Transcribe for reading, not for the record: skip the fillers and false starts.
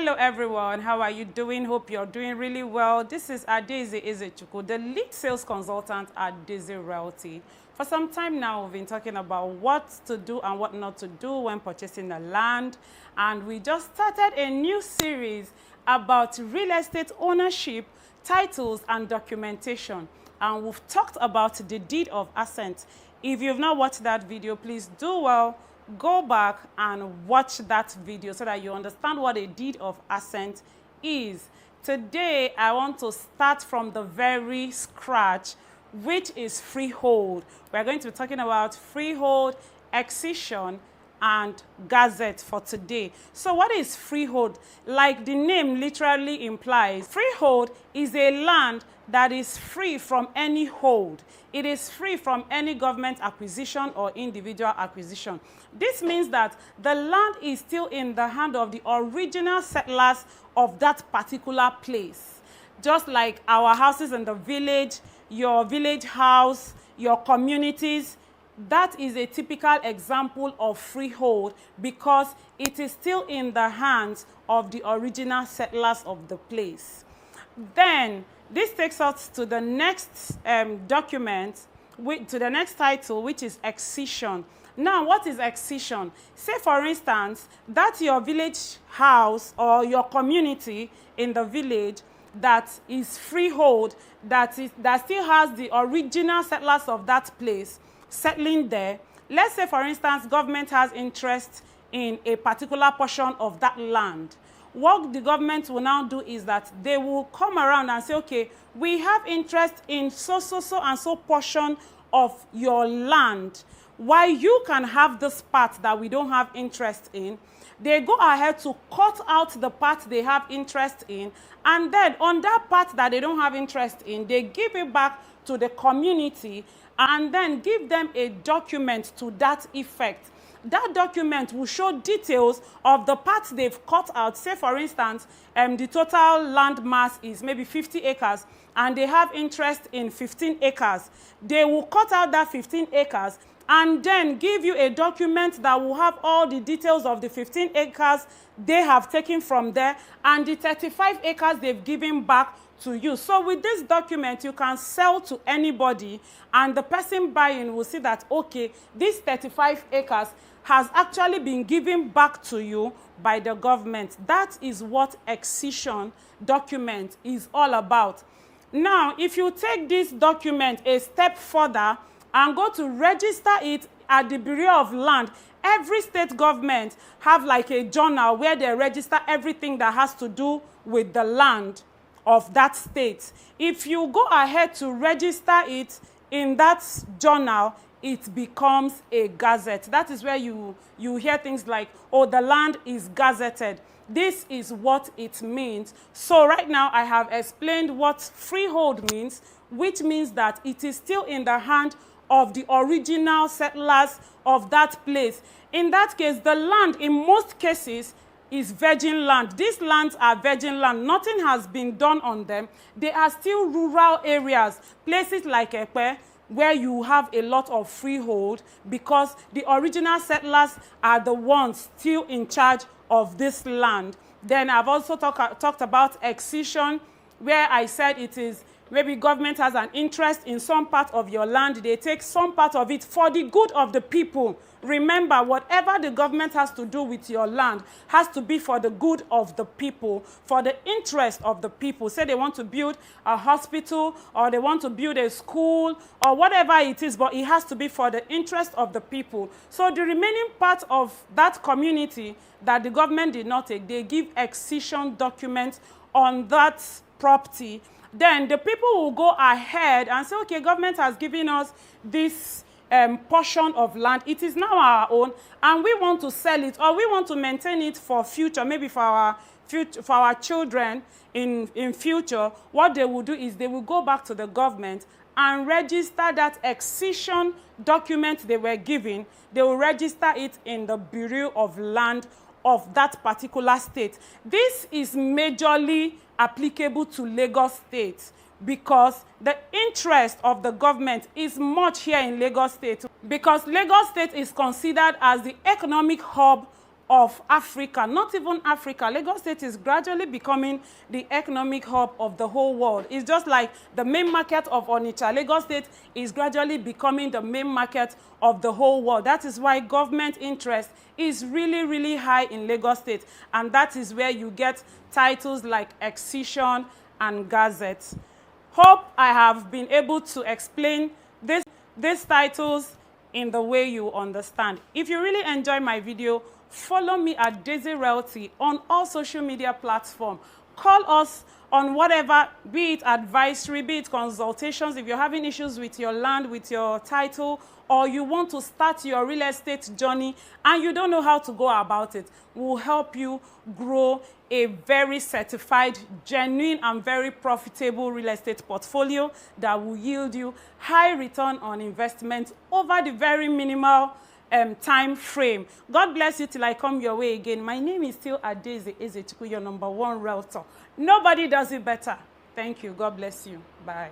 Hello everyone, how are you doing? Hope you're doing really well. This is Adaeze Ezechukwu, the lead sales consultant at Daisy Realty. For some time now, we've been talking about what to do and what not to do when purchasing a land. And we just started a new series about real estate ownership, titles, and documentation. And we've talked about the deed of assent. If you've not watched that video, please do well. Go back and watch that video so that you understand what a deed of assent is. Today, I want to start from the very scratch, which is freehold. We're going to be talking about freehold, accession, and gazette for today. So what is freehold? Like the name literally implies, freehold is a land that is free from any hold. It is free from any government acquisition or individual acquisition. This means that the land is still in the hand of the original settlers of that particular place. Just like our houses in the village, your village house, your communities, that is a typical example of freehold because it is still in the hands of the original settlers of the place. Then, this takes us to the next document, to the next title, which is accession. Now, what is accession? Say, for instance, that your village house or your community in the village that is freehold, that still has the original settlers of that place settling there. Let's say, for instance, government has interest in a particular portion of that land. What the government will now do is that they will come around and say, okay, we have interest in so and so portion of your land. While you can have this part that we don't have interest in, they go ahead to cut out the part they have interest in, and then on that part that they don't have interest in, they give it back to the community and then give them a document to that effect. That document will show details of the parts they've cut out. Say, for instance, the total land mass is maybe 50 acres, and they have interest in 15 acres. They will cut out that 15 acres and then give you a document that will have all the details of the 15 acres they have taken from there and the 35 acres they've given back to you. So with this document, you can sell to anybody, and the person buying will see that, okay, this 35 acres has actually been given back to you by the government. That is what accession document is all about. Now, if you take this document a step further and go to register it at the Bureau of Land, every state government have like a journal where they register everything that has to do with the land of that state. If you go ahead to register it in that journal, it becomes a gazette. That is where you hear things like, oh, the land is gazetted. This is what it means. So right now I have explained what freehold means, which means that it is still in the hand of the original settlers of that place. In that case, the land in most cases is virgin land. These lands are virgin land. Nothing has been done on them. They are still rural areas, places like Epe, where you have a lot of freehold because the original settlers are the ones still in charge of this land. Then I've also talked about accession, where I said it is maybe government has an interest in some part of your land. They take some part of it for the good of the people. Remember, whatever the government has to do with your land has to be for the good of the people, for the interest of the people. Say they want to build a hospital or they want to build a school or whatever it is, but it has to be for the interest of the people. So the remaining part of that community that the government did not take, they give accession documents on that property. Then the people will go ahead and say, okay, government has given us this portion of land. It is now our own, and we want to sell it, or we want to maintain it for future, maybe for our children in future. What they will do is they will go back to the government and register that accession document they were given. They will register it in the Bureau of Land of that particular state. This is majorly applicable to Lagos State because the interest of the government is much here in Lagos State, because Lagos State is considered as the economic hub of Africa, not even Africa. Lagos State is gradually becoming the economic hub of the whole world. It's just like the main market of Onitsha. Lagos State is gradually becoming the main market of the whole world. That is why government interest is really, really high in Lagos State. And that is where you get titles like Excision and Gazette. Hope I have been able to explain these titles in the way you understand. If you really enjoy my video, follow me at Daisy Realty on all social media platforms. Call us on whatever, be it advisory, be it consultations, if you're having issues with your land, with your title, or you want to start your real estate journey and you don't know how to go about it, we'll help you grow a very certified, genuine, and very profitable real estate portfolio that will yield you high return on investment over the very minimal time frame. God bless you till I come your way again. My name is still Adaeze Ezechukwu, your #1 realtor. Nobody does it better. Thank you. God bless you. Bye.